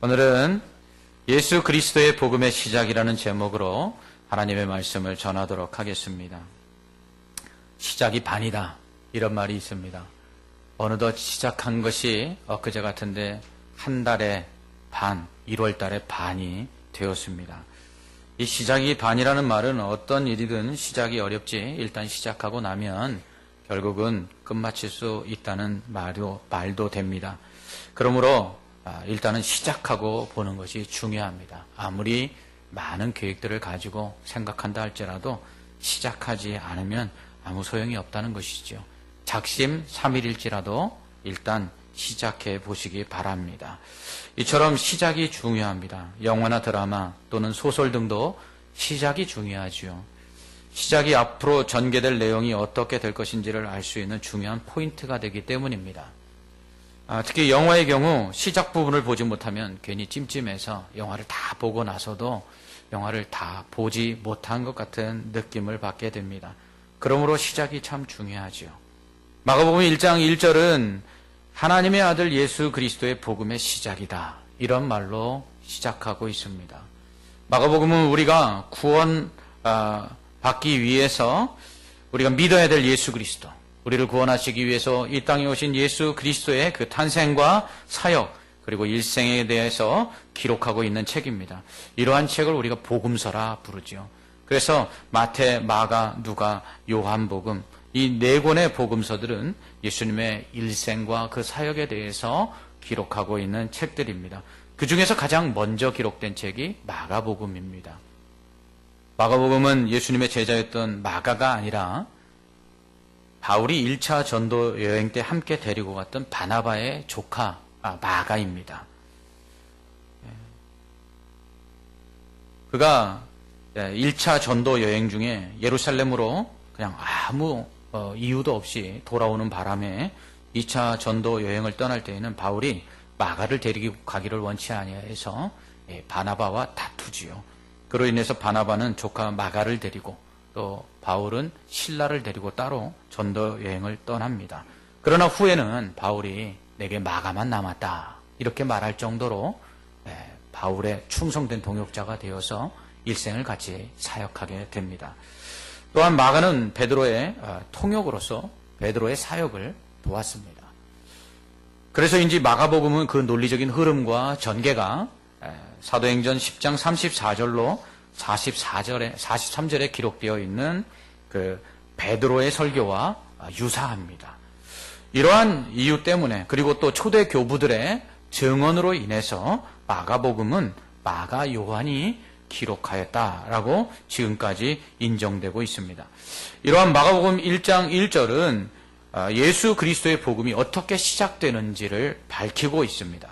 오늘은 예수 그리스도의 복음의 시작이라는 제목으로 하나님의 말씀을 전하도록 하겠습니다. 시작이 반이다, 이런 말이 있습니다. 어느덧 시작한 것이 엊그제 같은데 한 달에 반, 1월 달에 반이 되었습니다. 이 시작이 반이라는 말은 어떤 일이든 시작이 어렵지 일단 시작하고 나면 결국은 끝마칠 수 있다는 말도 됩니다. 그러므로 일단은 시작하고 보는 것이 중요합니다. 아무리 많은 계획들을 가지고 생각한다 할지라도 시작하지 않으면 아무 소용이 없다는 것이죠. 작심 3일일지라도 일단 시작해 보시기 바랍니다. 이처럼 시작이 중요합니다. 영화나 드라마 또는 소설 등도 시작이 중요하죠. 시작이 앞으로 전개될 내용이 어떻게 될 것인지를 알 수 있는 중요한 포인트가 되기 때문입니다. 특히 영화의 경우 시작 부분을 보지 못하면 괜히 찜찜해서 영화를 다 보고 나서도 영화를 다 보지 못한 것 같은 느낌을 받게 됩니다. 그러므로 시작이 참 중요하죠. 마가복음 1장 1절은 하나님의 아들 예수 그리스도의 복음의 시작이다, 이런 말로 시작하고 있습니다. 마가복음은 우리가 구원 받기 위해서 우리가 믿어야 될 예수 그리스도, 우리를 구원하시기 위해서 이 땅에 오신 예수 그리스도의 그 탄생과 사역 그리고 일생에 대해서 기록하고 있는 책입니다. 이러한 책을 우리가 복음서라 부르죠. 그래서 마태, 마가, 누가, 요한복음, 이 네 권의 복음서들은 예수님의 일생과 그 사역에 대해서 기록하고 있는 책들입니다. 그 중에서 가장 먼저 기록된 책이 마가복음입니다. 마가복음은 예수님의 제자였던 마가가 아니라 바울이 1차 전도 여행 때 함께 데리고 갔던 바나바의 조카 마가입니다. 그가 1차 전도 여행 중에 예루살렘으로 그냥 아무 이유도 없이 돌아오는 바람에 2차 전도 여행을 떠날 때에는 바울이 마가를 데리고 가기를 원치 아니해서 바나바와 다투지요. 그로 인해서 바나바는 조카 마가를 데리고 또 바울은 실라를 데리고 따로 전도 여행을 떠납니다. 그러나 후에는 바울이 내게 마가만 남았다, 이렇게 말할 정도로 바울의 충성된 동역자가 되어서 일생을 같이 사역하게 됩니다. 또한 마가는 베드로의 통역으로서 베드로의 사역을 도왔습니다. 그래서인지 마가복음은 그 논리적인 흐름과 전개가 사도행전 10장 34절로 43절에 기록되어 있는 그 베드로의 설교와 유사합니다. 이러한 이유 때문에, 그리고 또 초대 교부들의 증언으로 인해서 마가복음은 마가 요한이 기록하였다라고 지금까지 인정되고 있습니다. 이러한 마가복음 1장 1절은 예수 그리스도의 복음이 어떻게 시작되는지를 밝히고 있습니다.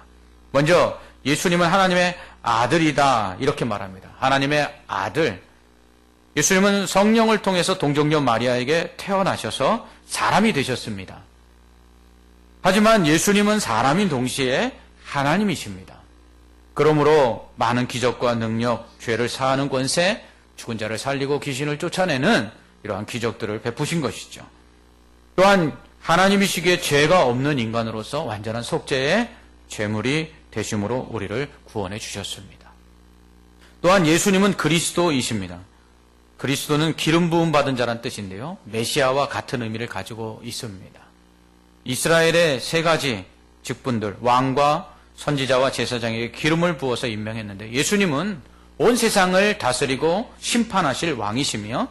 먼저 예수님은 하나님의 아들이다, 이렇게 말합니다. 하나님의 아들. 예수님은 성령을 통해서 동정녀 마리아에게 태어나셔서 사람이 되셨습니다. 하지만 예수님은 사람인 동시에 하나님이십니다. 그러므로 많은 기적과 능력, 죄를 사하는 권세, 죽은 자를 살리고 귀신을 쫓아내는 이러한 기적들을 베푸신 것이죠. 또한 하나님이시기에 죄가 없는 인간으로서 완전한 속죄의 제물이 되심으로 우리를 구원해 주셨습니다. 또한 예수님은 그리스도이십니다. 그리스도는 기름 부음 받은 자란 뜻인데요, 메시아와 같은 의미를 가지고 있습니다. 이스라엘의 세 가지 직분들, 왕과 선지자와 제사장에게 기름을 부어서 임명했는데 예수님은 온 세상을 다스리고 심판하실 왕이시며,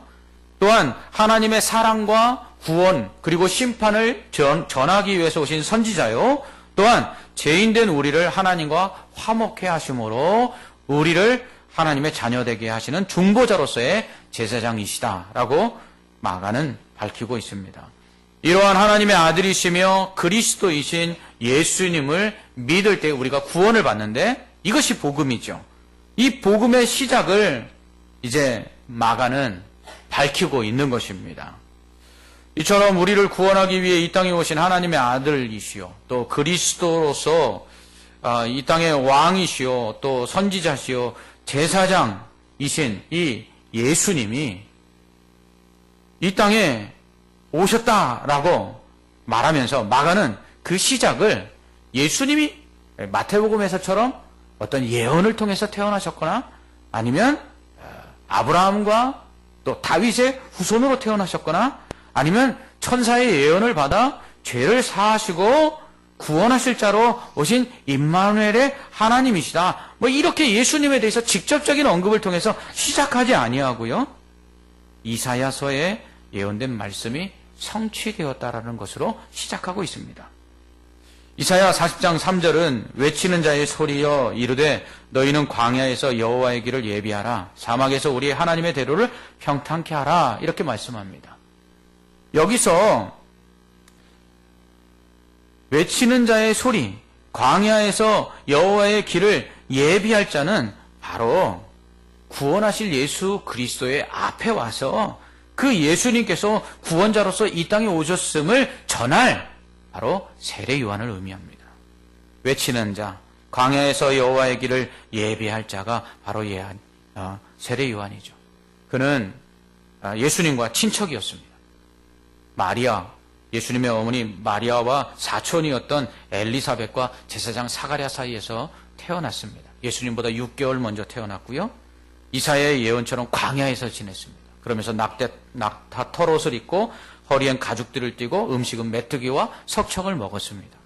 또한 하나님의 사랑과 구원 그리고 심판을 전하기 위해서 오신 선지자요, 또한 죄인된 우리를 하나님과 화목해 하심으로 우리를 하나님의 자녀되게 하시는 중보자로서의 제사장이시다라고 마가는 밝히고 있습니다. 이러한 하나님의 아들이시며 그리스도이신 예수님을 믿을 때 우리가 구원을 받는데 이것이 복음이죠. 이 복음의 시작을 이제 마가는 밝히고 있는 것입니다. 이처럼 우리를 구원하기 위해 이 땅에 오신 하나님의 아들이시요, 또 그리스도로서 이 땅의 왕이시요, 또 선지자시요, 제사장이신 이 예수님이 이 땅에 오셨다라고 말하면서 마가는 그 시작을 예수님이 마태복음에서처럼 어떤 예언을 통해서 태어나셨거나 아니면 아브라함과 또 다윗의 후손으로 태어나셨거나 아니면 천사의 예언을 받아 죄를 사하시고 구원하실 자로 오신 임마누엘의 하나님이시다. 뭐 이렇게 예수님에 대해서 직접적인 언급을 통해서 시작하지 아니하고요. 이사야서에 예언된 말씀이 성취되었다라는 것으로 시작하고 있습니다. 이사야 40장 3절은 외치는 자의 소리여 이르되 너희는 광야에서 여호와의 길을 예비하라. 사막에서 우리 하나님의 대로를 평탄케 하라. 이렇게 말씀합니다. 여기서 외치는 자의 소리, 광야에서 여호와의 길을 예비할 자는 바로 구원하실 예수 그리스도의 앞에 와서 그 예수님께서 구원자로서 이 땅에 오셨음을 전할 바로 세례 요한을 의미합니다. 외치는 자, 광야에서 여호와의 길을 예비할 자가 바로 세례 요한이죠. 그는 예수님과 친척이었습니다. 마리아, 예수님의 어머니 마리아와 사촌이었던 엘리사벳과 제사장 사가랴 사이에서 태어났습니다. 예수님보다 6개월 먼저 태어났고요. 이사야의 예언처럼 광야에서 지냈습니다. 그러면서 낙타 털옷을 입고 허리엔 가죽들을 띠고 음식은 메뚜기와 석청을 먹었습니다.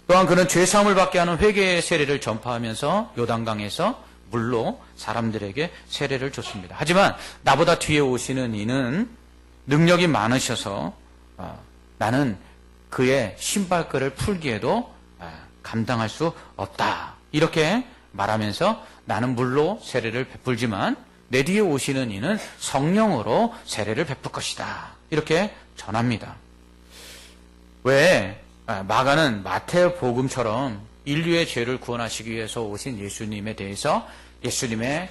또한 그는 죄사함을 받게 하는 회개의 세례를 전파하면서 요단강에서 물로 사람들에게 세례를 줬습니다. 하지만 나보다 뒤에 오시는 이는 능력이 많으셔서 나는 그의 신발끈을 풀기에도 감당할 수 없다. 이렇게 말하면서 나는 물로 세례를 베풀지만 내 뒤에 오시는 이는 성령으로 세례를 베풀 것이다. 이렇게 전합니다. 왜 마가는 마태복음처럼 인류의 죄를 구원하시기 위해서 오신 예수님에 대해서 예수님의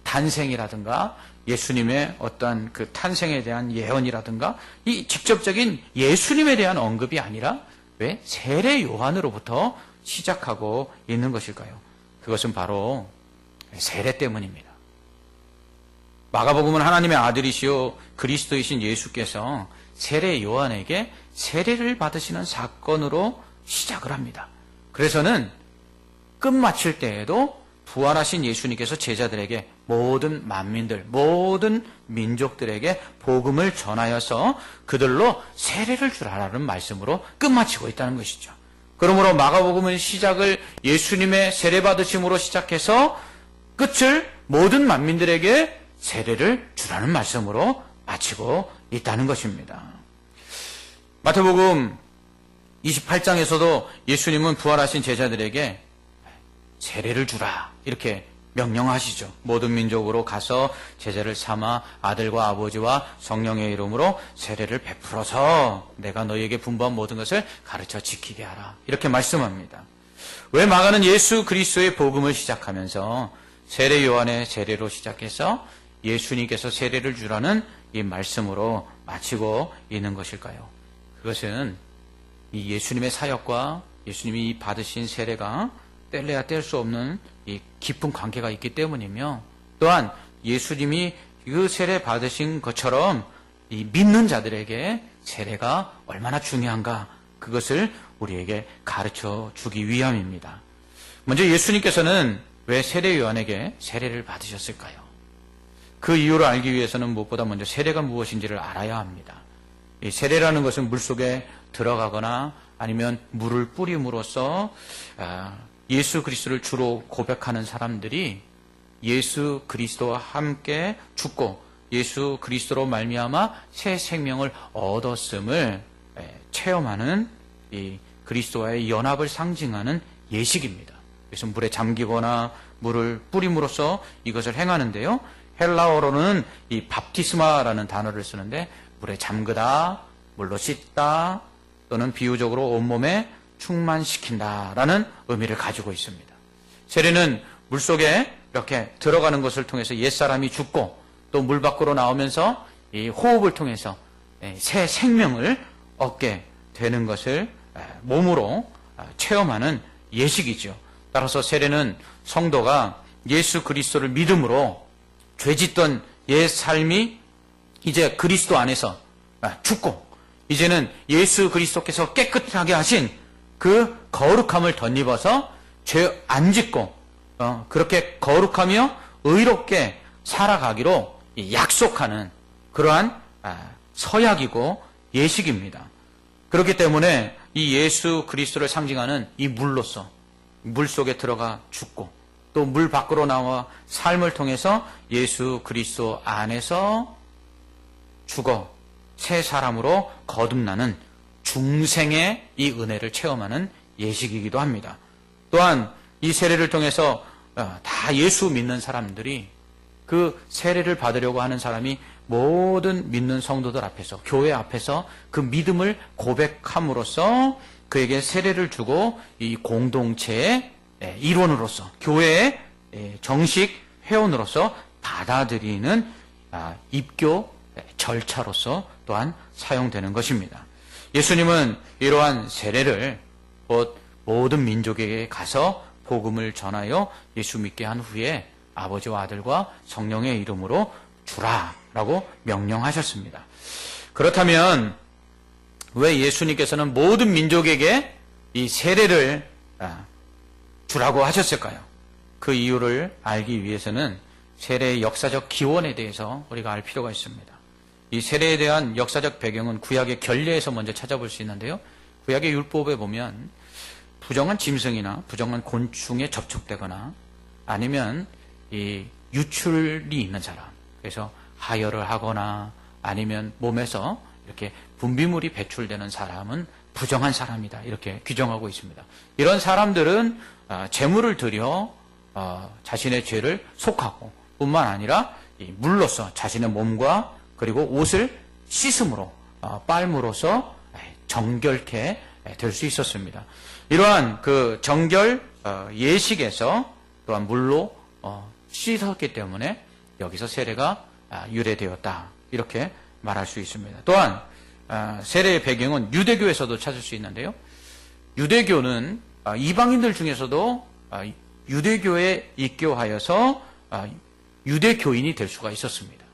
탄생이라든가 예수님의 어떠한 그 탄생에 대한 예언이라든가 이 직접적인 예수님에 대한 언급이 아니라 왜 세례 요한으로부터 시작하고 있는 것일까요? 그것은 바로 세례 때문입니다. 마가복음은 하나님의 아들이시오 그리스도이신 예수께서 세례 요한에게 세례를 받으시는 사건으로 시작을 합니다. 그래서는 끝마칠 때에도 부활하신 예수님께서 제자들에게 모든 만민들, 모든 민족들에게 복음을 전하여서 그들로 세례를 주라라는 말씀으로 끝마치고 있다는 것이죠. 그러므로 마가복음은 시작을 예수님의 세례 받으심으로 시작해서 끝을 모든 만민들에게 세례를 주라는 말씀으로 마치고 있다는 것입니다. 마태복음 28장에서도 예수님은 부활하신 제자들에게 세례를 주라 이렇게 명령하시죠. 모든 민족으로 가서 제자를 삼아 아들과 아버지와 성령의 이름으로 세례를 베풀어서 내가 너희에게 분부한 모든 것을 가르쳐 지키게 하라 이렇게 말씀합니다. 왜 마가는 예수 그리스도의 복음을 시작하면서 세례 요한의 세례로 시작해서 예수님께서 세례를 주라는 이 말씀으로 마치고 있는 것일까요? 그것은 이 예수님의 사역과 예수님이 받으신 세례가 뗄래야 뗄 수 없는 이 깊은 관계가 있기 때문이며 또한 예수님이 그 세례 받으신 것처럼 이 믿는 자들에게 세례가 얼마나 중요한가 그것을 우리에게 가르쳐 주기 위함입니다. 먼저 예수님께서는 왜 세례 요한에게 세례를 받으셨을까요? 그 이유를 알기 위해서는 무엇보다 먼저 세례가 무엇인지를 알아야 합니다. 이 세례라는 것은 물속에 들어가거나 아니면 물을 뿌림으로써 예수 그리스도를 주로 고백하는 사람들이 예수 그리스도와 함께 죽고 예수 그리스도로 말미암아 새 생명을 얻었음을 체험하는 이 그리스도와의 연합을 상징하는 예식입니다. 그래서 물에 잠기거나 물을 뿌림으로써 이것을 행하는데요. 헬라어로는 이 밥티스마라는 단어를 쓰는데 물에 잠그다, 물로 씻다 또는 비유적으로 온몸에 충만시킨다라는 의미를 가지고 있습니다. 세례는 물속에 이렇게 들어가는 것을 통해서 옛사람이 죽고 또 물 밖으로 나오면서 이 호흡을 통해서 새 생명을 얻게 되는 것을 몸으로 체험하는 예식이죠. 따라서 세례는 성도가 예수 그리스도를 믿음으로 죄짓던 옛 삶이 이제 그리스도 안에서 죽고 이제는 예수 그리스도께서 깨끗하게 하신 그 거룩함을 덧입어서 죄 안 짓고 그렇게 거룩하며 의롭게 살아가기로 약속하는 그러한 서약이고 예식입니다. 그렇기 때문에 이 예수 그리스도를 상징하는 이 물로서 물 속에 들어가 죽고 또 물 밖으로 나와 삶을 통해서 예수 그리스도 안에서 죽어 새 사람으로 거듭나는 중생의 이 은혜를 체험하는 예식이기도 합니다. 또한 이 세례를 통해서 다 예수 믿는 사람들이 그 세례를 받으려고 하는 사람이 모든 믿는 성도들 앞에서 교회 앞에서 그 믿음을 고백함으로써 그에게 세례를 주고 이 공동체의 일원으로서 교회의 정식 회원으로서 받아들이는 입교 절차로서 또한 사용되는 것입니다. 예수님은 이러한 세례를 곧 모든 민족에게 가서 복음을 전하여 예수 믿게 한 후에 아버지와 아들과 성령의 이름으로 주라라고 명령하셨습니다. 그렇다면 왜 예수님께서는 모든 민족에게 이 세례를 주라고 하셨을까요? 그 이유를 알기 위해서는 세례의 역사적 기원에 대해서 우리가 알 필요가 있습니다. 이 세례에 대한 역사적 배경은 구약의 결례에서 먼저 찾아볼 수 있는데요. 구약의 율법에 보면 부정한 짐승이나 부정한 곤충에 접촉되거나 아니면 이 유출이 있는 사람, 그래서 하혈을 하거나 아니면 몸에서 이렇게 분비물이 배출되는 사람은 부정한 사람이다, 이렇게 규정하고 있습니다. 이런 사람들은 제물을 드려 자신의 죄를 속하고 뿐만 아니라 물로서 자신의 몸과 그리고 옷을 씻음으로 빨므로써 정결케 될 수 있었습니다. 이러한 그 정결 예식에서 또한 물로 씻었기 때문에 여기서 세례가 유래되었다, 이렇게 말할 수 있습니다. 또한 세례의 배경은 유대교에서도 찾을 수 있는데요. 유대교는 이방인들 중에서도 유대교에 입교하여서 유대교인이 될 수가 있었습니다.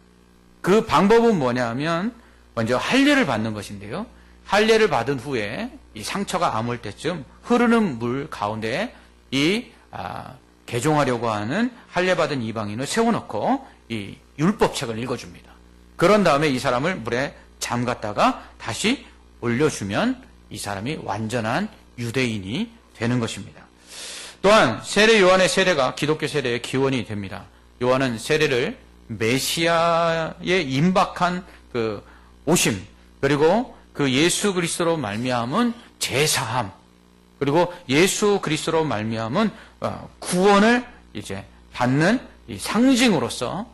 그 방법은 뭐냐 하면 먼저 할례를 받는 것인데요. 할례를 받은 후에 이 상처가 아물 때쯤 흐르는 물 가운데 이 개종하려고 하는 할례받은 이방인을 세워놓고 이 율법책을 읽어줍니다. 그런 다음에 이 사람을 물에 잠갔다가 다시 올려주면 이 사람이 완전한 유대인이 되는 것입니다. 또한 세례 요한의 세례가 기독교 세례의 기원이 됩니다. 요한은 세례를 메시아의 임박한 그 오심, 그리고 그 예수 그리스도로 말미암은 제사함, 그리고 예수 그리스도로 말미암은 구원을 이제 받는 이 상징으로서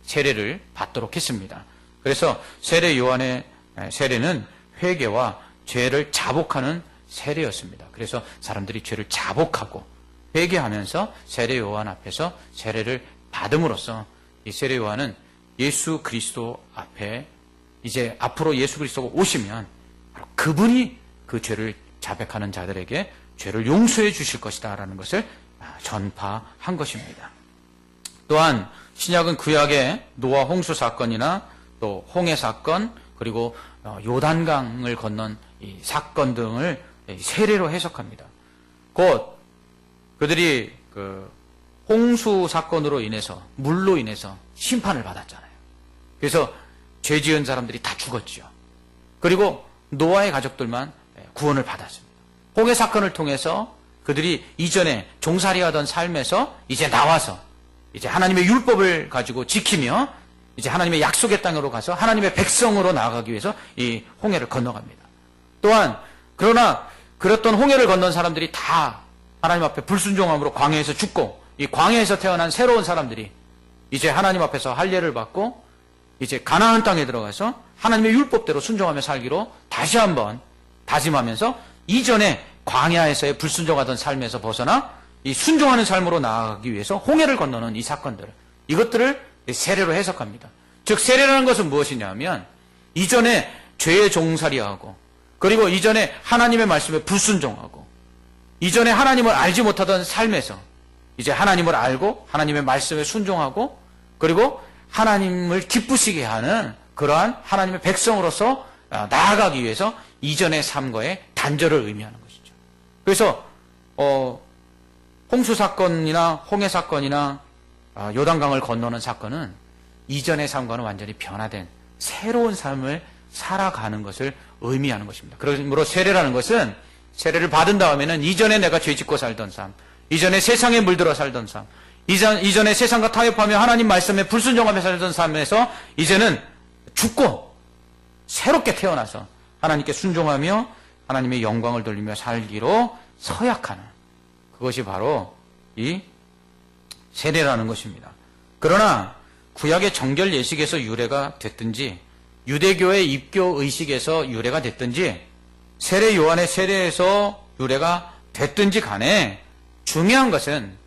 세례를 받도록 했습니다. 그래서 세례 요한의 세례는 회개와 죄를 자복하는 세례였습니다. 그래서 사람들이 죄를 자복하고 회개하면서 세례 요한 앞에서 세례를 받음으로써 이 세례 요한은 예수 그리스도 앞에 이제 앞으로 예수 그리스도가 오시면 바로 그분이 그 죄를 자백하는 자들에게 죄를 용서해 주실 것이다 라는 것을 전파한 것입니다. 또한 신약은 구약의 노아 홍수 사건이나 또 홍해 사건, 그리고 요단강을 건넌 이 사건 등을 세례로 해석합니다. 곧 그들이 그 홍수 사건으로 인해서 물로 인해서 심판을 받았잖아요. 그래서 죄 지은 사람들이 다 죽었죠. 그리고 노아의 가족들만 구원을 받았습니다. 홍해 사건을 통해서 그들이 이전에 종살이하던 삶에서 이제 나와서 이제 하나님의 율법을 가지고 지키며 이제 하나님의 약속의 땅으로 가서 하나님의 백성으로 나아가기 위해서 이 홍해를 건너갑니다. 또한 그러나 그랬던 홍해를 건넌 사람들이 다 하나님 앞에 불순종함으로 광야에서 죽고, 이 광야에서 태어난 새로운 사람들이 이제 하나님 앞에서 할례를 받고 이제 가나안 땅에 들어가서 하나님의 율법대로 순종하며 살기로 다시 한번 다짐하면서 이전에 광야에서의 불순종하던 삶에서 벗어나 이 순종하는 삶으로 나아가기 위해서 홍해를 건너는 이 사건들, 이것들을 세례로 해석합니다. 즉 세례라는 것은 무엇이냐 하면 이전에 죄의 종살이하고, 그리고 이전에 하나님의 말씀에 불순종하고, 이전에 하나님을 알지 못하던 삶에서 이제 하나님을 알고 하나님의 말씀에 순종하고, 그리고 하나님을 기쁘시게 하는 그러한 하나님의 백성으로서 나아가기 위해서 이전의 삶과의 단절을 의미하는 것이죠. 그래서 홍수 사건이나 홍해 사건이나 요단강을 건너는 사건은 이전의 삶과는 완전히 변화된 새로운 삶을 살아가는 것을 의미하는 것입니다. 그러므로 세례라는 것은 세례를 받은 다음에는 이전에 내가 죄짓고 살던 삶, 이전에 세상에 물들어 살던 삶, 이전에 세상과 타협하며 하나님 말씀에 불순종하며 살던 삶에서 이제는 죽고 새롭게 태어나서 하나님께 순종하며 하나님의 영광을 돌리며 살기로 서약하는, 그것이 바로 이 세례라는 것입니다. 그러나 구약의 정결 예식에서 유래가 됐든지 유대교의 입교 의식에서 유래가 됐든지 세례 요한의 세례에서 유래가 됐든지 간에 중요한 것은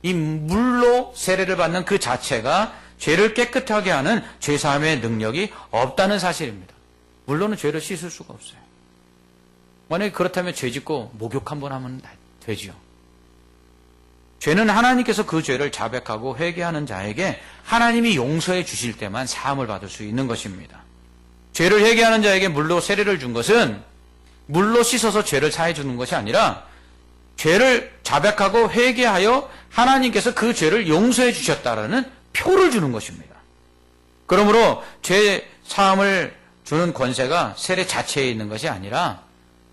이 물로 세례를 받는 그 자체가 죄를 깨끗하게 하는 죄사함의 능력이 없다는 사실입니다. 물로는 죄를 씻을 수가 없어요. 만약에 그렇다면 죄 짓고 목욕 한번 하면 되지요. 죄는 하나님께서 그 죄를 자백하고 회개하는 자에게 하나님이 용서해 주실 때만 사함을 받을 수 있는 것입니다. 죄를 회개하는 자에게 물로 세례를 준 것은 물로 씻어서 죄를 사해 주는 것이 아니라 죄를 자백하고 회개하여 하나님께서 그 죄를 용서해 주셨다라는 표를 주는 것입니다. 그러므로 죄 사함을 주는 권세가 세례 자체에 있는 것이 아니라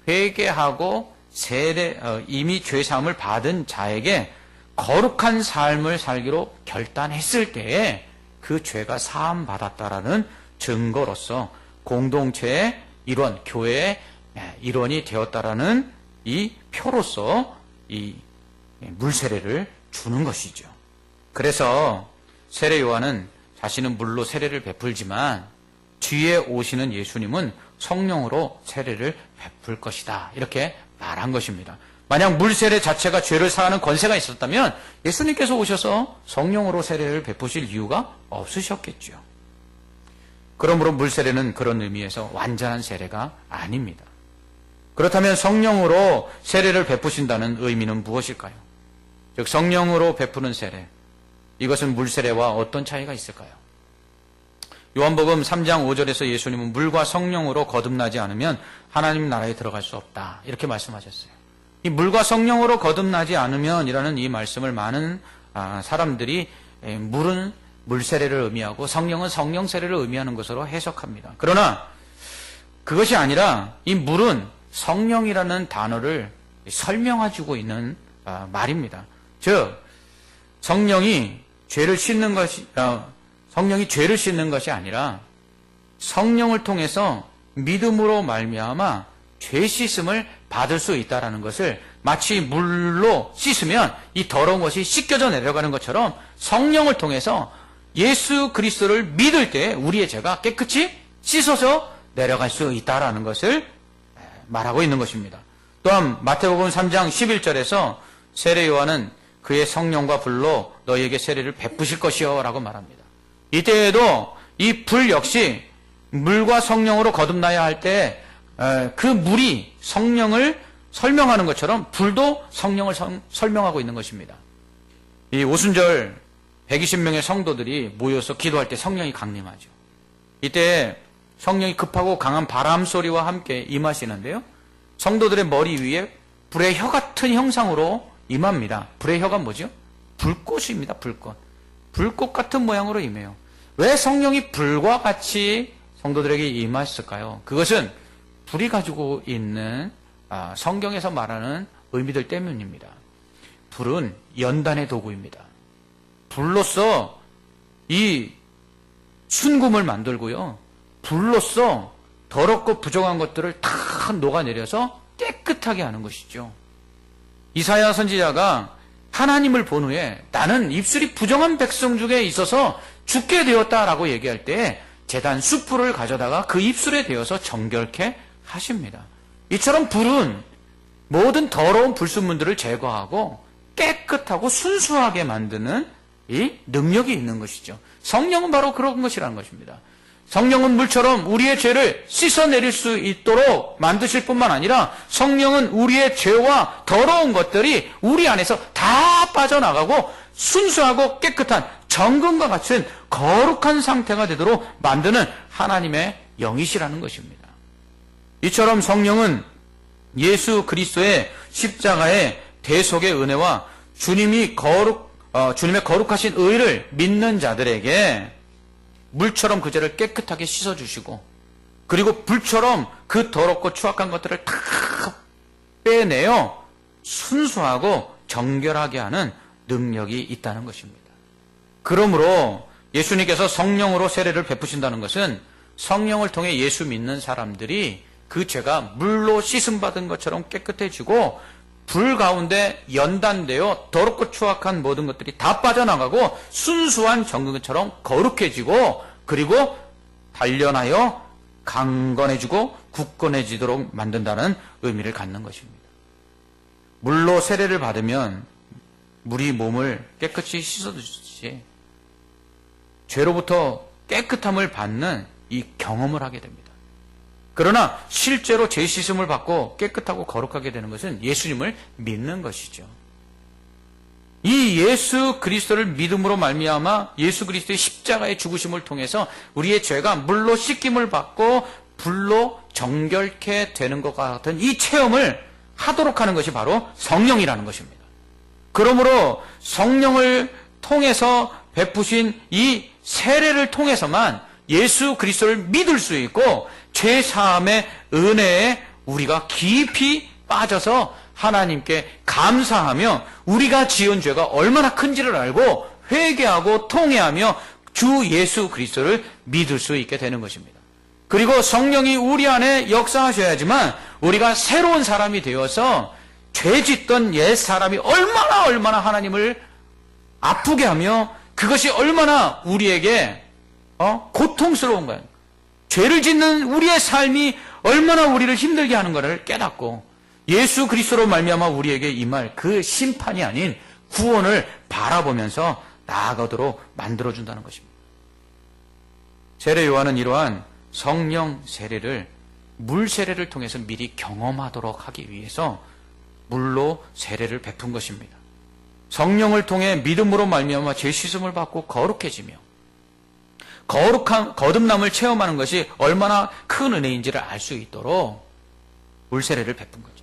회개하고 이미 죄 사함을 받은 자에게 거룩한 삶을 살기로 결단했을 때에 그 죄가 사함 받았다라는 증거로서 공동체의 일원, 교회의 일원이 되었다라는 이 표로서 이 물세례를 주는 것이죠. 그래서 세례 요한은 자신은 물로 세례를 베풀지만 뒤에 오시는 예수님은 성령으로 세례를 베풀 것이다, 이렇게 말한 것입니다. 만약 물세례 자체가 죄를 사하는 권세가 있었다면 예수님께서 오셔서 성령으로 세례를 베푸실 이유가 없으셨겠죠. 그러므로 물세례는 그런 의미에서 완전한 세례가 아닙니다. 그렇다면 성령으로 세례를 베푸신다는 의미는 무엇일까요? 즉 성령으로 베푸는 세례, 이것은 물세례와 어떤 차이가 있을까요? 요한복음 3장 5절에서 예수님은 물과 성령으로 거듭나지 않으면 하나님 나라에 들어갈 수 없다, 이렇게 말씀하셨어요. 이 물과 성령으로 거듭나지 않으면 이라는 이 말씀을 많은 사람들이 물은 물세례를 의미하고 성령은 성령세례를 의미하는 것으로 해석합니다. 그러나 그것이 아니라 이 물은 성령이라는 단어를 설명해주고 있는 말입니다. 즉 성령이 죄를 씻는 것이 아니라 성령을 통해서 믿음으로 말미암아 죄 씻음을 받을 수 있다라는 것을, 마치 물로 씻으면 이 더러운 것이 씻겨져 내려가는 것처럼 성령을 통해서 예수 그리스도를 믿을 때 우리의 죄가 깨끗이 씻어서 내려갈 수 있다라는 것을 말하고 있는 것입니다. 또한 마태복음 3장 11절에서 세례 요한은 그의 성령과 불로 너희에게 세례를 베푸실 것이요 라고 말합니다. 이때에도 이 불 역시 물과 성령으로 거듭나야 할 때 그 물이 성령을 설명하는 것처럼 불도 성령을 설명하고 있는 것입니다. 이 오순절 120명의 성도들이 모여서 기도할 때 성령이 강림하죠. 이때 성령이 급하고 강한 바람 소리와 함께 임하시는데요, 성도들의 머리 위에 불의 혀 같은 형상으로 임합니다. 불의 혀가 뭐죠? 불꽃입니다. 불꽃 같은 모양으로 임해요. 왜 성령이 불과 같이 성도들에게 임했을까요? 그것은 불이 가지고 있는 성경에서 말하는 의미들 때문입니다. 불은 연단의 도구입니다. 불로써 이 순금을 만들고요, 불로써 더럽고 부정한 것들을 다 녹아내려서 깨끗하게 하는 것이죠. 이사야 선지자가 하나님을 본 후에 나는 입술이 부정한 백성 중에 있어서 죽게 되었다라고 얘기할 때 제단 숯불을 가져다가 그 입술에 대어서 정결케 하십니다. 이처럼 불은 모든 더러운 불순물들을 제거하고 깨끗하고 순수하게 만드는 이 능력이 있는 것이죠. 성령은 바로 그런 것이라는 것입니다. 성령은 물처럼 우리의 죄를 씻어내릴 수 있도록 만드실 뿐만 아니라 성령은 우리의 죄와 더러운 것들이 우리 안에서 다 빠져나가고 순수하고 깨끗한 정금과 같은 거룩한 상태가 되도록 만드는 하나님의 영이시라는 것입니다. 이처럼 성령은 예수 그리스도의 십자가의 대속의 은혜와 주님의 거룩하신 의를 믿는 자들에게 물처럼 그 죄를 깨끗하게 씻어주시고, 그리고 불처럼 그 더럽고 추악한 것들을 다 빼내어 순수하고 정결하게 하는 능력이 있다는 것입니다. 그러므로 예수님께서 성령으로 세례를 베푸신다는 것은 성령을 통해 예수 믿는 사람들이 그 죄가 물로 씻음받은 것처럼 깨끗해지고 불 가운데 연단되어 더럽고 추악한 모든 것들이 다 빠져나가고 순수한 정금처럼 거룩해지고, 그리고 단련하여 강건해지고 굳건해지도록 만든다는 의미를 갖는 것입니다. 물로 세례를 받으면 물이 몸을 깨끗이 씻어주듯이 죄로부터 깨끗함을 받는 이 경험을 하게 됩니다. 그러나 실제로 죄 씻음을 받고 깨끗하고 거룩하게 되는 것은 예수님을 믿는 것이죠. 이 예수 그리스도를 믿음으로 말미암아 예수 그리스도의 십자가의 죽으심을 통해서 우리의 죄가 물로 씻김을 받고 불로 정결케 되는 것과 같은 이 체험을 하도록 하는 것이 바로 성령이라는 것입니다. 그러므로 성령을 통해서 베푸신 이 세례를 통해서만 예수 그리스도를 믿을 수 있고 죄 사함의 은혜에 우리가 깊이 빠져서 하나님께 감사하며 우리가 지은 죄가 얼마나 큰지를 알고 회개하고 통회하며 주 예수 그리스도를 믿을 수 있게 되는 것입니다. 그리고 성령이 우리 안에 역사하셔야지만 우리가 새로운 사람이 되어서 죄 짓던 옛 사람이 얼마나 하나님을 아프게 하며 그것이 얼마나 우리에게 고통스러운 거예요. 죄를 짓는 우리의 삶이 얼마나 우리를 힘들게 하는 것을 깨닫고 예수 그리스도로 말미암아 우리에게 임할 그 심판이 아닌 구원을 바라보면서 나아가도록 만들어준다는 것입니다. 세례 요한은 이러한 성령 세례를 물 세례를 통해서 미리 경험하도록 하기 위해서 물로 세례를 베푼 것입니다. 성령을 통해 믿음으로 말미암아 죄 씻음을 받고 거룩해지며 거듭남을 체험하는 것이 얼마나 큰 은혜인지를 알 수 있도록 물 세례를 베푼 거죠.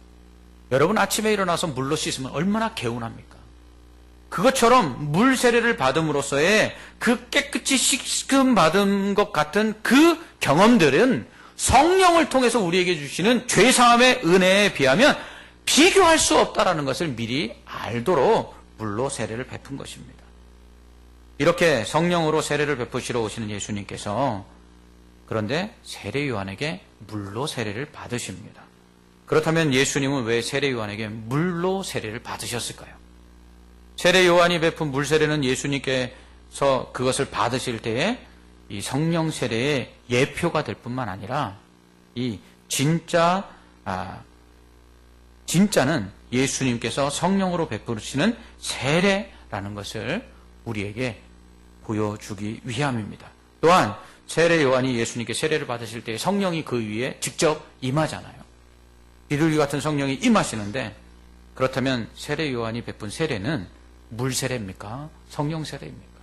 여러분 아침에 일어나서 물로 씻으면 얼마나 개운합니까? 그것처럼 물 세례를 받음으로써의 그 깨끗이 씻음 받은 것 같은 그 경험들은 성령을 통해서 우리에게 주시는 죄사함의 은혜에 비하면 비교할 수 없다라는 것을 미리 알도록 물로 세례를 베푼 것입니다. 이렇게 성령으로 세례를 베푸시러 오시는 예수님께서 그런데 세례 요한에게 물로 세례를 받으십니다. 그렇다면 예수님은 왜 세례 요한에게 물로 세례를 받으셨을까요? 세례 요한이 베푼 물 세례는 예수님께서 그것을 받으실 때에 이 성령 세례의 예표가 될 뿐만 아니라 이 진짜는 예수님께서 성령으로 베푸시는 세례라는 것을 우리에게 보여주기 위함입니다. 또한 세례 요한이 예수님께 세례를 받으실 때 성령이 그 위에 직접 임하잖아요. 비둘기 같은 성령이 임하시는데 그렇다면 세례 요한이 베푼 세례는 물 세례입니까? 성령 세례입니까?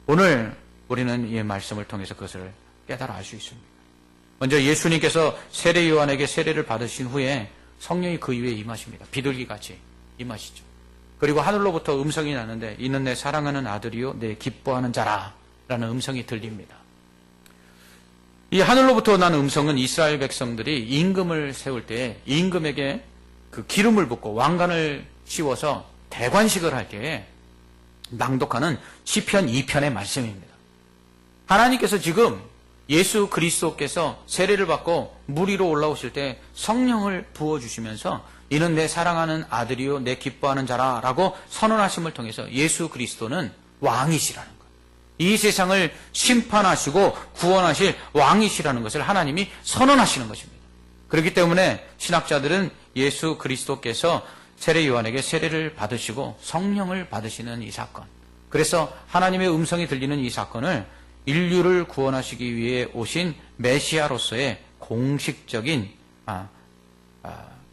오늘 우리는 이 말씀을 통해서 그것을 깨달아 알 수 있습니다. 먼저 예수님께서 세례 요한에게 세례를 받으신 후에 성령이 그 위에 임하십니다. 비둘기같이 임하시죠. 그리고 하늘로부터 음성이 나는데 이는 내 사랑하는 아들이요 내 기뻐하는 자라 라는 음성이 들립니다. 이 하늘로부터 난 음성은 이스라엘 백성들이 임금을 세울 때 임금에게 그 기름을 붓고 왕관을 씌워서 대관식을 할 때에 낭독하는 시편 2편의 말씀입니다. 하나님께서 지금 예수 그리스도께서 세례를 받고 물 위로 올라오실 때 성령을 부어주시면서 이는 내 사랑하는 아들이요 내 기뻐하는 자라 라고 선언하심을 통해서 예수 그리스도는 왕이시라는 것, 이 세상을 심판하시고 구원하실 왕이시라는 것을 하나님이 선언하시는 것입니다. 그렇기 때문에 신학자들은 예수 그리스도께서 세례 요한에게 세례를 받으시고 성령을 받으시는 이 사건, 그래서 하나님의 음성이 들리는 이 사건을 인류를 구원하시기 위해 오신 메시아로서의 공식적인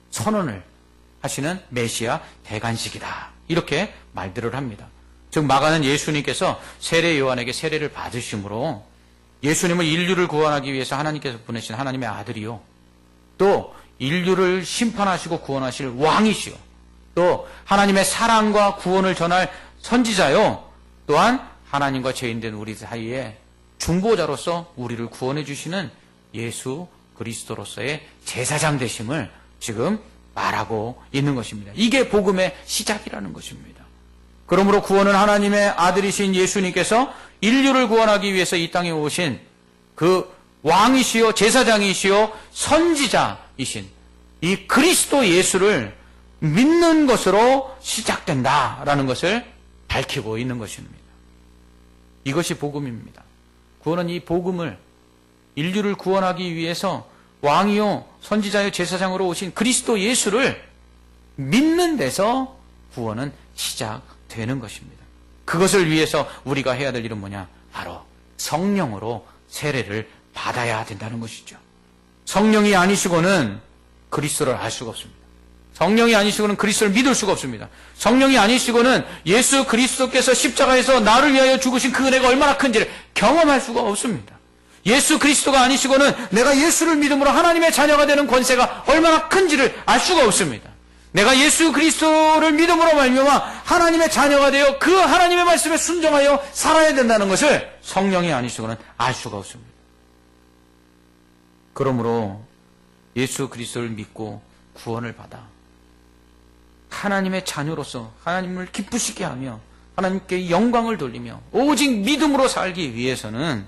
선언을 하시는 메시아 대관식이다, 이렇게 말들을 합니다. 즉 마가는 예수님께서 세례 요한에게 세례를 받으심으로 예수님을 인류를 구원하기 위해서 하나님께서 보내신 하나님의 아들이요 또 인류를 심판하시고 구원하실 왕이시요 또 하나님의 사랑과 구원을 전할 선지자요, 또한 하나님과 죄인된 우리 사이에 중보자로서 우리를 구원해 주시는 예수 그리스도로서의 제사장 되심을 지금 말하고 있는 것입니다. 이게 복음의 시작이라는 것입니다. 그러므로 구원은 하나님의 아들이신 예수님께서 인류를 구원하기 위해서 이 땅에 오신 그 왕이시요 제사장이시요 선지자이신 이 그리스도 예수를 믿는 것으로 시작된다라는 것을 밝히고 있는 것입니다. 이것이 복음입니다. 구원은 이 복음을 인류를 구원하기 위해서 왕이요 선지자요 제사장으로 오신 그리스도 예수를 믿는 데서 구원은 시작되는 것입니다. 그것을 위해서 우리가 해야 될 일은 뭐냐? 바로 성령으로 세례를 받아야 된다는 것이죠. 성령이 아니시고는 그리스도를 알 수가 없습니다. 성령이 아니시고는 그리스도를 믿을 수가 없습니다. 성령이 아니시고는 예수 그리스도께서 십자가에서 나를 위하여 죽으신 그 은혜가 얼마나 큰지를 경험할 수가 없습니다. 예수 그리스도가 아니시고는 내가 예수를 믿음으로 하나님의 자녀가 되는 권세가 얼마나 큰지를 알 수가 없습니다. 내가 예수 그리스도를 믿음으로 말미암아 하나님의 자녀가 되어 그 하나님의 말씀에 순종하여 살아야 된다는 것을 성령이 아니시고는 알 수가 없습니다. 그러므로 예수 그리스도를 믿고 구원을 받아 하나님의 자녀로서 하나님을 기쁘시게 하며 하나님께 영광을 돌리며 오직 믿음으로 살기 위해서는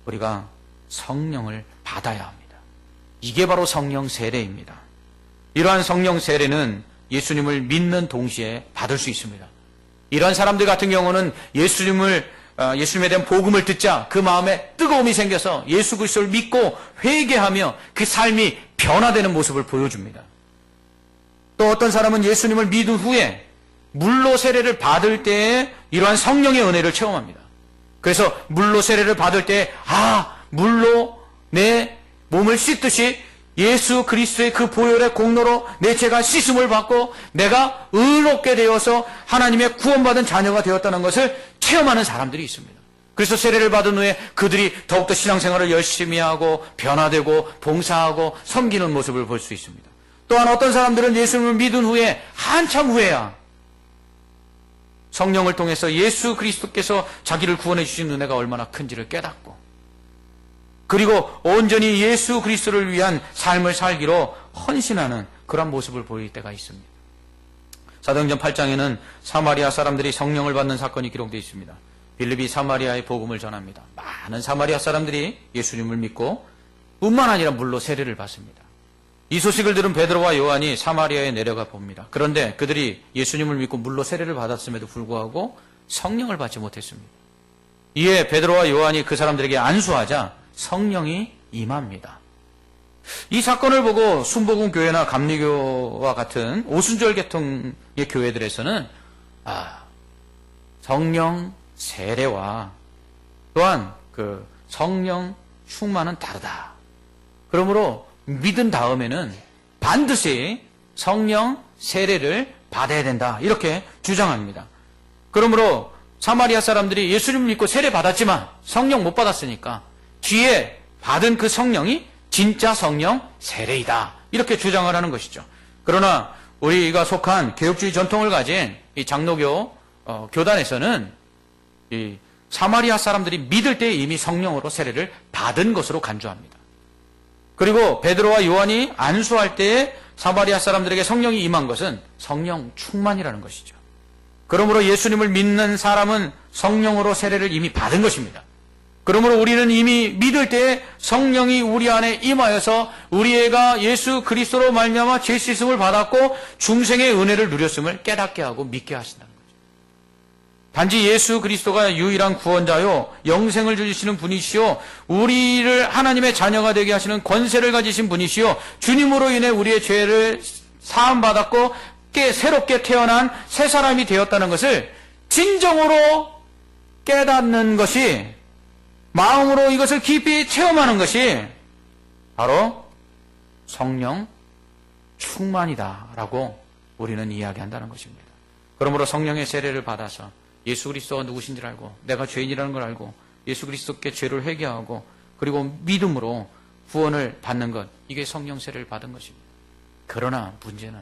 우리가 성령을 받아야 합니다. 이게 바로 성령 세례입니다. 이러한 성령 세례는 예수님을 믿는 동시에 받을 수 있습니다. 이러한 사람들 같은 경우는 예수님에 대한 복음을 듣자 그 마음에 뜨거움이 생겨서 예수 그리스도를 믿고 회개하며 그 삶이 변화되는 모습을 보여줍니다. 또 어떤 사람은 예수님을 믿은 후에 물로 세례를 받을 때에 이러한 성령의 은혜를 체험합니다. 그래서 물로 세례를 받을 때 물로 내 몸을 씻듯이 예수 그리스도의 그 보혈의 공로로 내 죄가 씻음을 받고 내가 의롭게 되어서 하나님의 구원받은 자녀가 되었다는 것을 체험하는 사람들이 있습니다. 그래서 세례를 받은 후에 그들이 더욱더 신앙생활을 열심히 하고 변화되고 봉사하고 섬기는 모습을 볼 수 있습니다. 또한 어떤 사람들은 예수님을 믿은 후에 한참 후에야 성령을 통해서 예수 그리스도께서 자기를 구원해 주신 은혜가 얼마나 큰지를 깨닫고 그리고 온전히 예수 그리스도를 위한 삶을 살기로 헌신하는 그런 모습을 보일 때가 있습니다. 사도행전 8장에는 사마리아 사람들이 성령을 받는 사건이 기록되어 있습니다. 빌립이 사마리아의 복음을 전합니다. 많은 사마리아 사람들이 예수님을 믿고 뿐만 아니라 물로 세례를 받습니다. 이 소식을 들은 베드로와 요한이 사마리아에 내려가 봅니다. 그런데 그들이 예수님을 믿고 물로 세례를 받았음에도 불구하고 성령을 받지 못했습니다. 이에 베드로와 요한이 그 사람들에게 안수하자 성령이 임합니다. 이 사건을 보고 순복음 교회나 감리교와 같은 오순절 계통의 교회들에서는 성령 세례와 또한 그 성령 충만은 다르다. 그러므로 믿은 다음에는 반드시 성령 세례를 받아야 된다. 이렇게 주장합니다. 그러므로 사마리아 사람들이 예수님을 믿고 세례 받았지만 성령 못 받았으니까 뒤에 받은 그 성령이 진짜 성령 세례이다. 이렇게 주장을 하는 것이죠. 그러나 우리가 속한 개혁주의 전통을 가진 이 장로교 교단에서는 이 사마리아 사람들이 믿을 때 이미 성령으로 세례를 받은 것으로 간주합니다. 그리고 베드로와 요한이 안수할 때에 사마리아 사람들에게 성령이 임한 것은 성령 충만이라는 것이죠. 그러므로 예수님을 믿는 사람은 성령으로 세례를 이미 받은 것입니다. 그러므로 우리는 이미 믿을 때에 성령이 우리 안에 임하여서 우리가 예수 그리스도로 말미암아 죄 씻음을 받았고 중생의 은혜를 누렸음을 깨닫게 하고 믿게 하신다는 거죠. 단지 예수 그리스도가 유일한 구원자요 영생을 주시는 분이시요 우리를 하나님의 자녀가 되게 하시는 권세를 가지신 분이시요 주님으로 인해 우리의 죄를 사함받았고 새롭게 태어난 새 사람이 되었다는 것을 진정으로 깨닫는 것이 마음으로 이것을 깊이 체험하는 것이 바로 성령 충만이다라고 우리는 이야기한다는 것입니다. 그러므로 성령의 세례를 받아서 예수 그리스도가 누구신지를 알고 내가 죄인이라는 걸 알고 예수 그리스도께 죄를 회개하고 그리고 믿음으로 구원을 받는 것, 이게 성령 세례를 받은 것입니다. 그러나 문제는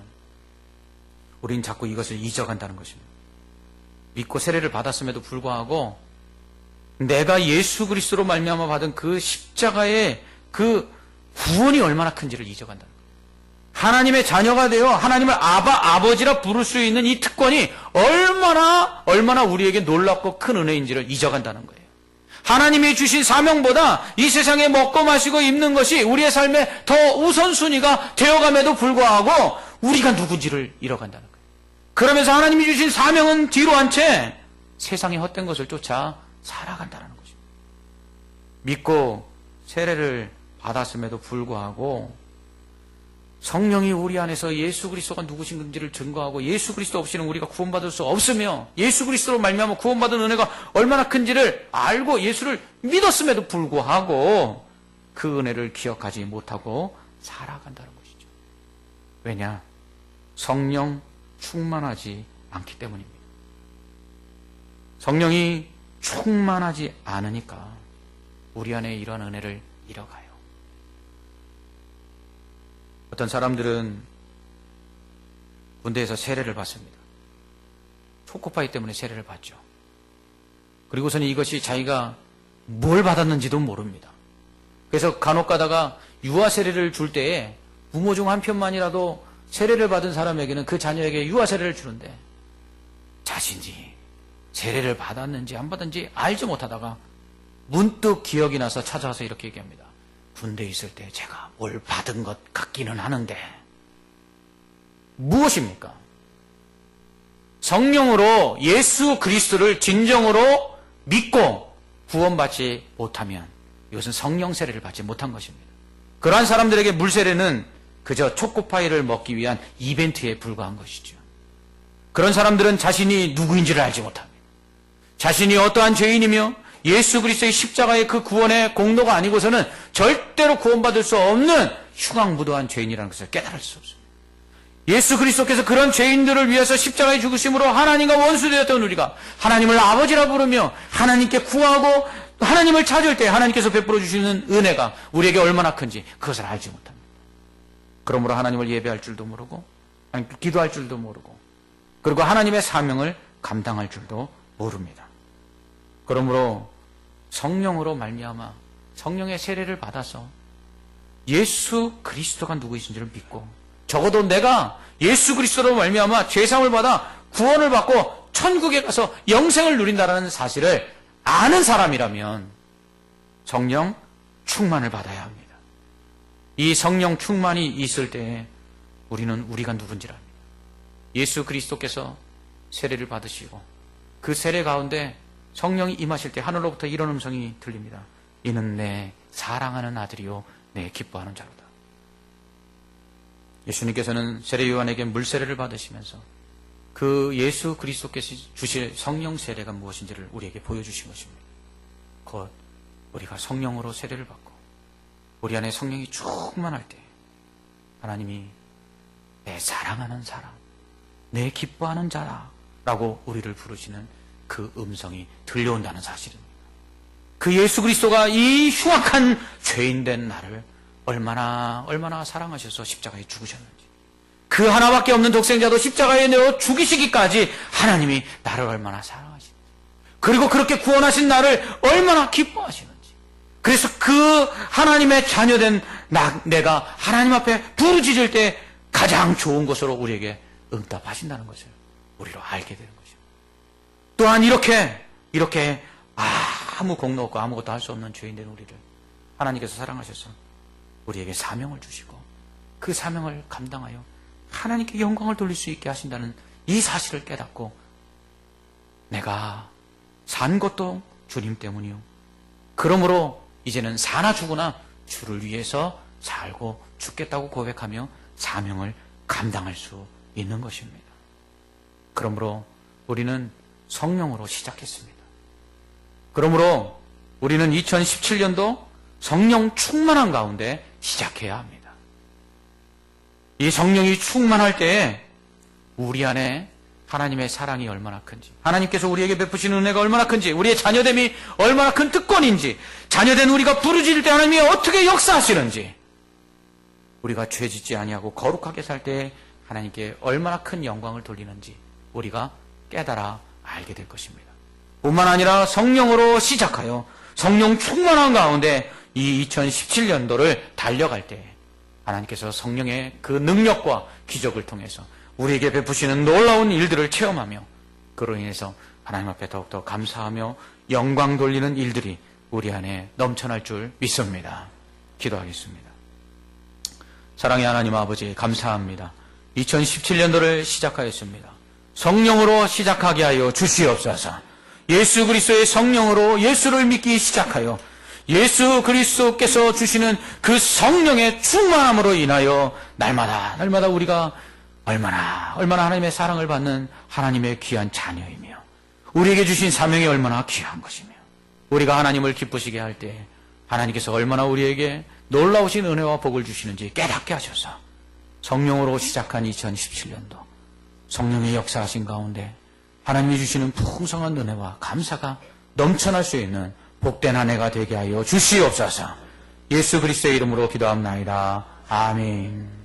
우린 자꾸 이것을 잊어간다는 것입니다. 믿고 세례를 받았음에도 불구하고 내가 예수 그리스도로 말미암아 받은 그 십자가의 그 구원이 얼마나 큰지를 잊어간다는 거예요. 하나님의 자녀가 되어 하나님을 아버지라 부를 수 있는 이 특권이 얼마나 우리에게 놀랍고 큰 은혜인지를 잊어간다는 거예요. 하나님이 주신 사명보다 이 세상에 먹고 마시고 입는 것이 우리의 삶에 더 우선순위가 되어감에도 불구하고 우리가 누군지를 잃어간다는 거예요. 그러면서 하나님이 주신 사명은 뒤로 한 채 세상의 헛된 것을 쫓아 살아간다는 것입니다. 믿고 세례를 받았음에도 불구하고 성령이 우리 안에서 예수 그리스도가 누구신지를 증거하고 예수 그리스도 없이는 우리가 구원받을 수 없으며 예수 그리스도로 말미암아 구원받은 은혜가 얼마나 큰지를 알고 예수를 믿었음에도 불구하고 그 은혜를 기억하지 못하고 살아간다는 것이죠. 왜냐? 성령 충만하지 않기 때문입니다. 성령이 충만하지 않으니까 우리 안에 이러한 은혜를 잃어가요. 어떤 사람들은 군대에서 세례를 받습니다. 초코파이 때문에 세례를 받죠. 그리고서는 이것이 자기가 뭘 받았는지도 모릅니다. 그래서 간혹 가다가 유아 세례를 줄 때에 부모 중 한 편만이라도 세례를 받은 사람에게는 그 자녀에게 유아 세례를 주는데 자신이 세례를 받았는지 안 받았는지 알지 못하다가 문득 기억이 나서 찾아와서 이렇게 얘기합니다. 군대에 있을 때 제가 뭘 받은 것 같기는 하는데 무엇입니까? 성령으로 예수 그리스도를 진정으로 믿고 구원받지 못하면 이것은 성령 세례를 받지 못한 것입니다. 그러한 사람들에게 물세례는 그저 초코파이를 먹기 위한 이벤트에 불과한 것이죠. 그런 사람들은 자신이 누구인지를 알지 못합니다. 자신이 어떠한 죄인이며 예수 그리스도의 십자가의 그 구원의 공로가 아니고서는 절대로 구원받을 수 없는 흉악무도한 죄인이라는 것을 깨달을 수 없습니다. 예수 그리스도께서 그런 죄인들을 위해서 십자가에 죽으심으로 하나님과 원수되었던 우리가 하나님을 아버지라 부르며 하나님께 구하고 하나님을 찾을 때 하나님께서 베풀어 주시는 은혜가 우리에게 얼마나 큰지 그것을 알지 못합니다. 그러므로 하나님을 예배할 줄도 모르고 기도할 줄도 모르고 그리고 하나님의 사명을 감당할 줄도 모릅니다. 그러므로 성령으로 말미암아 성령의 세례를 받아서 예수 그리스도가 누구이신지를 믿고 적어도 내가 예수 그리스도로 말미암아 죄사함을 받아 구원을 받고 천국에 가서 영생을 누린다는 사실을 아는 사람이라면 성령 충만을 받아야 합니다. 이 성령 충만이 있을 때 우리는 우리가 누군지를 압니다. 예수 그리스도께서 세례를 받으시고 그 세례 가운데 성령이 임하실 때 하늘로부터 이런 음성이 들립니다. 이는 내 사랑하는 아들이요 내 기뻐하는 자로다. 예수님께서는 세례 요한에게 물세례를 받으시면서 그 예수 그리스도께서 주실 성령 세례가 무엇인지를 우리에게 보여주신 것입니다. 곧 우리가 성령으로 세례를 받고 우리 안에 성령이 충만할 때 하나님이 내 사랑하는 사람, 내 기뻐하는 자라라고 우리를 부르시는 그 음성이 들려온다는 사실입니다. 그 예수 그리스도가 이 흉악한 죄인된 나를 얼마나 사랑하셔서 십자가에 죽으셨는지, 그 하나밖에 없는 독생자도 십자가에 내어 죽이시기까지 하나님이 나를 얼마나 사랑하시는지, 그리고 그렇게 구원하신 나를 얼마나 기뻐하시는지, 그래서 그 하나님의 자녀된 내가 하나님 앞에 부르짖을 때 가장 좋은 것으로 우리에게 응답하신다는 것을 우리로 알게 되는 것입니다. 또한 이렇게 아무 공로 없고 아무것도 할 수 없는 죄인된 우리를 하나님께서 사랑하셔서 우리에게 사명을 주시고 그 사명을 감당하여 하나님께 영광을 돌릴 수 있게 하신다는 이 사실을 깨닫고 내가 산 것도 주님 때문이요, 그러므로 이제는 사나 죽으나 주를 위해서 살고 죽겠다고 고백하며 사명을 감당할 수 있는 것입니다. 그러므로 우리는 성령으로 시작했습니다. 그러므로 우리는 2017년도 성령 충만한 가운데 시작해야 합니다. 이 성령이 충만할 때에 우리 안에 하나님의 사랑이 얼마나 큰지, 하나님께서 우리에게 베푸시는 은혜가 얼마나 큰지, 우리의 자녀됨이 얼마나 큰 특권인지, 자녀된 우리가 부르짖을 때 하나님이 어떻게 역사하시는지, 우리가 죄짓지 아니하고 거룩하게 살 때 하나님께 얼마나 큰 영광을 돌리는지 우리가 깨달아 알게 될 것입니다. 뿐만 아니라 성령으로 시작하여 성령 충만한 가운데 이 2017년도를 달려갈 때 하나님께서 성령의 그 능력과 기적을 통해서 우리에게 베푸시는 놀라운 일들을 체험하며 그로 인해서 하나님 앞에 더욱더 감사하며 영광 돌리는 일들이 우리 안에 넘쳐날 줄 믿습니다. 기도하겠습니다. 사랑의 하나님 아버지 감사합니다. 2017년도를 시작하였습니다. 성령으로 시작하게 하여 주시옵소서. 예수 그리스도의 성령으로 예수를 믿기 시작하여 예수 그리스도께서 주시는 그 성령의 충만함으로 인하여 날마다 우리가 얼마나 하나님의 사랑을 받는 하나님의 귀한 자녀이며 우리에게 주신 사명이 얼마나 귀한 것이며 우리가 하나님을 기쁘시게 할 때 하나님께서 얼마나 우리에게 놀라우신 은혜와 복을 주시는지 깨닫게 하셔서 성령으로 시작한 2017년도 성령의 역사하신 가운데 하나님이 주시는 풍성한 은혜와 감사가 넘쳐날 수 있는 복된 한 해가 되게 하여 주시옵소서. 예수 그리스도의 이름으로 기도합나이다. 아멘.